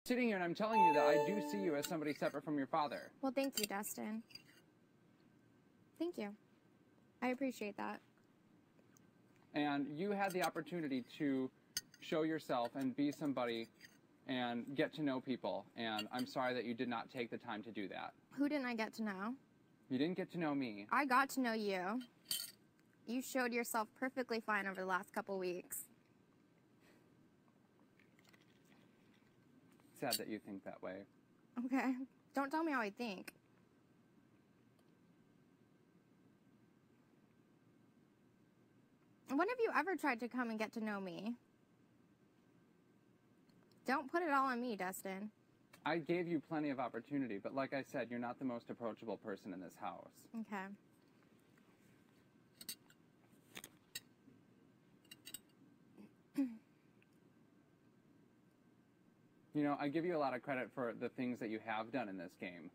Sitting here and I'm telling you that I do see you as somebody separate from your father. Well, thank you, Dustin. Thank you. I appreciate that. And you had the opportunity to show yourself and be somebody and get to know people. And I'm sorry that you did not take the time to do that. Who didn't I get to know? You didn't get to know me. I got to know you. You showed yourself perfectly fine over the last couple weeks. Sad that you think that way. Okay. Don't tell me how I think. When have you ever tried to come and get to know me? Don't put it all on me, Dustin. I gave you plenty of opportunity, but like I said, you're not the most approachable person in this house. Okay. You know, I give you a lot of credit for the things that you have done in this game.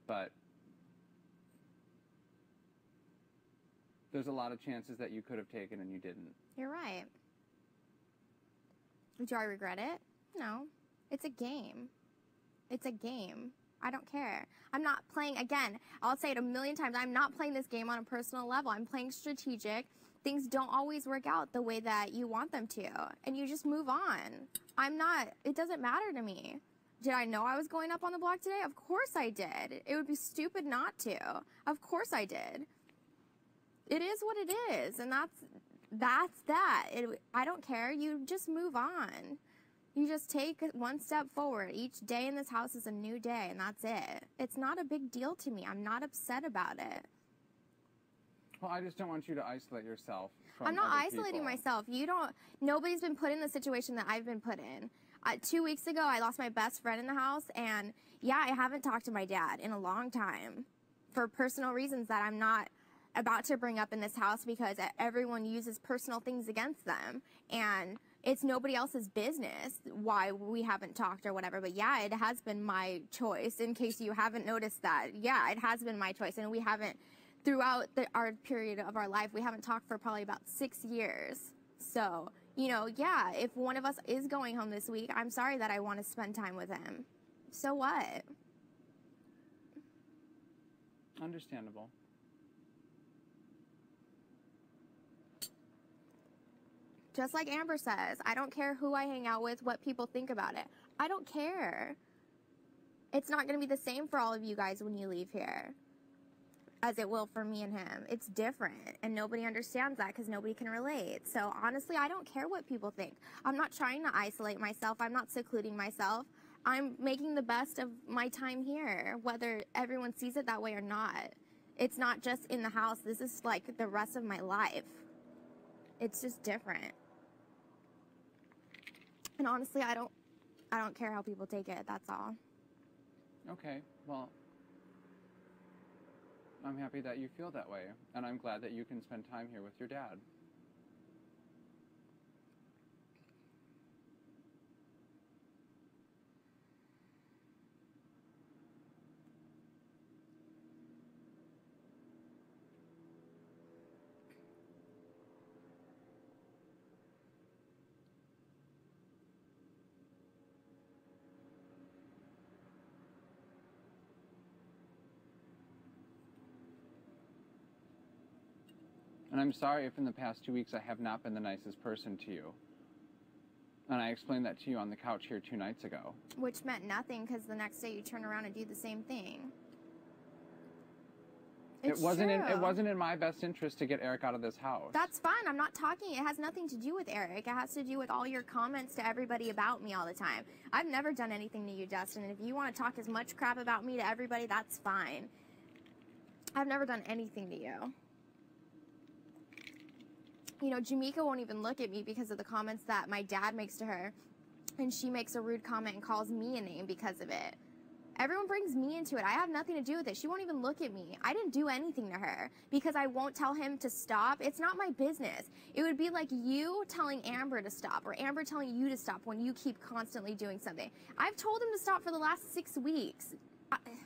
But there's a lot of chances that you could have taken and you didn't. You're right. Do I regret it? No. It's a game. It's a game. I don't care. I'm not playing, again, I'll say it a million times, I'm not playing this game on a personal level. I'm playing strategic. Things don't always work out the way that you want them to. And you just move on. It doesn't matter to me. Did I know I was going up on the block today? Of course I did. It would be stupid not to. Of course I did. It is what it is. And that's that. I don't care. You just move on. You just take one step forward. Each day in this house is a new day, and that's it. It's not a big deal to me. I'm not upset about it. Well, I just don't want you to isolate yourself from I'm not other isolating people. myself. Nobody's been put in the situation that I've been put in. 2 weeks ago, I lost my best friend in the house, and yeah, I haven't talked to my dad in a long time for personal reasons that I'm not about to bring up in this house because everyone uses personal things against them, and it's nobody else's business why we haven't talked or whatever. But yeah, it has been my choice, in case you haven't noticed that. Yeah, it has been my choice, and we haven't, throughout our period of our life, we haven't talked for probably about 6 years. So, you know, yeah, if one of us is going home this week, I'm sorry that I want to spend time with him. So what? Understandable. Just like Amber says, I don't care who I hang out with, what people think about it. I don't care. It's not going to be the same for all of you guys when you leave here as it will for me and him. It's different, and nobody understands that because nobody can relate. So honestly, I don't care what people think. I'm not trying to isolate myself. I'm not secluding myself. I'm making the best of my time here, whether everyone sees it that way or not. It's not just in the house. This is like the rest of my life. It's just different. And honestly, I don't care how people take it. That's all. Okay, well, I'm happy that you feel that way, and I'm glad that you can spend time here with your dad. And I'm sorry if in the past 2 weeks I have not been the nicest person to you. And I explained that to you on the couch here 2 nights ago. Which meant nothing because the next day you turn around and do the same thing. It's It wasn't true. in my best interest to get Eric out of this house. That's fine. I'm not talking. It has nothing to do with Eric. It has to do with all your comments to everybody about me all the time. I've never done anything to you, Dustin. And if you want to talk as much crap about me to everybody, that's fine. I've never done anything to you. You know, Jamaica won't even look at me because of the comments that my dad makes to her. And she makes a rude comment and calls me a name because of it. Everyone brings me into it. I have nothing to do with it. She won't even look at me. I didn't do anything to her because I won't tell him to stop. It's not my business. It would be like you telling Amber to stop or Amber telling you to stop when you keep constantly doing something. I've told him to stop for the last 6 weeks.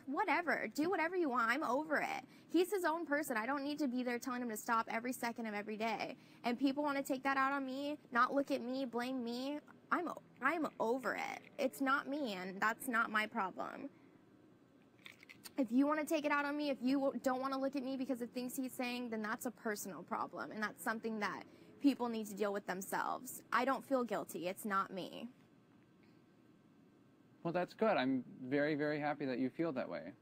Whatever. Do whatever you want. I'm over it. He's his own person. I don't need to be there telling him to stop every second of every day. And people want to take that out on me, not look at me, blame me. I'm over it. It's not me, and that's not my problem. If you want to take it out on me, if you don't want to look at me because of things he's saying, then that's a personal problem, and that's something that people need to deal with themselves. I don't feel guilty. It's not me. Well, that's good. I'm very, very happy that you feel that way.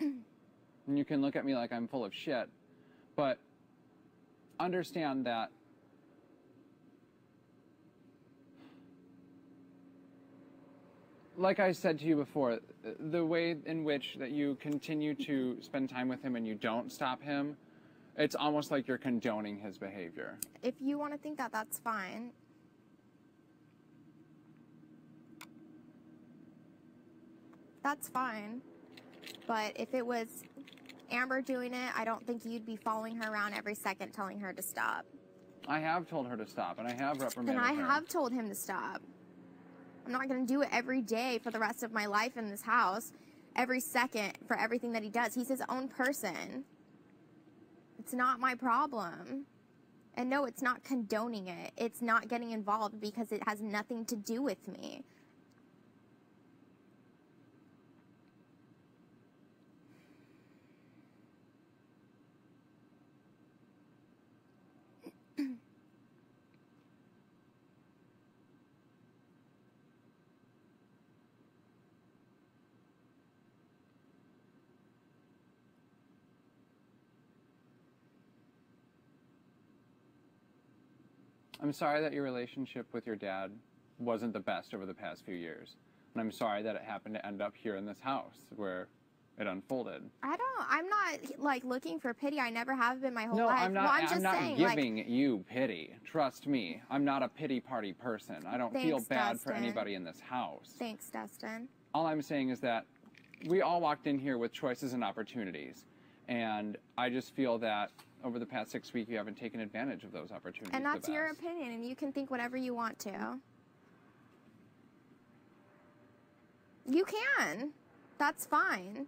And you can look at me like I'm full of shit, but understand that like I said to you before, the way in which that you continue to spend time with him and you don't stop him, it's almost like you're condoning his behavior. If you want to think that, that's fine. That's fine. But if it was Amber doing it, I don't think you'd be following her around every second telling her to stop. I have told her to stop, and I have reprimanded her. And I have told him to stop. I'm not going to do it every day for the rest of my life in this house, every second for everything that he does. He's his own person. It's not my problem. And no, it's not condoning it. It's not getting involved because it has nothing to do with me. I'm sorry that your relationship with your dad wasn't the best over the past few years. And I'm sorry that it happened to end up here in this house where it unfolded. I'm not like looking for pity. I never have been my whole no, life. I'm not, well, I'm not saying, giving you pity. Trust me. I'm not a pity party person. I don't feel bad Dustin. for anybody in this house. Thanks, Dustin. All I'm saying is that we all walked in here with choices and opportunities. And I just feel that over the past 6 weeks, you haven't taken advantage of those opportunities. And that's your opinion, and you can think whatever you want to. You can. That's fine.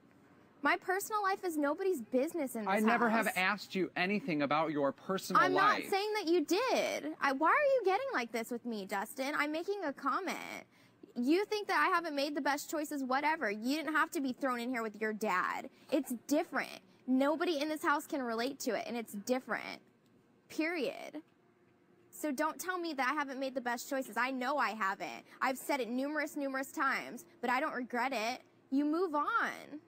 My personal life is nobody's business in this house. I never have asked you anything about your personal life. I'm not saying that you did. Why are you getting like this with me, Dustin? I'm making a comment. You think that I haven't made the best choices, whatever. You didn't have to be thrown in here with your dad. It's different. Nobody in this house can relate to it, and it's different. Period. So don't tell me that I haven't made the best choices. I know I haven't. I've said it numerous times, but I don't regret it. You move on.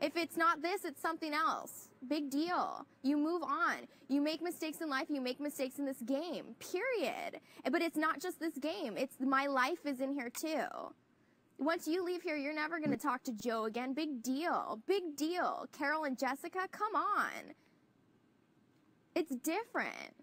If it's not this, it's something else. Big deal. You move on. You make mistakes in life. You make mistakes in this game. Period. But it's not just this game. It's my life is in here too. Once you leave here, you're never going to talk to Joe again. Big deal. Big deal. Carol and Jessica, come on. It's different.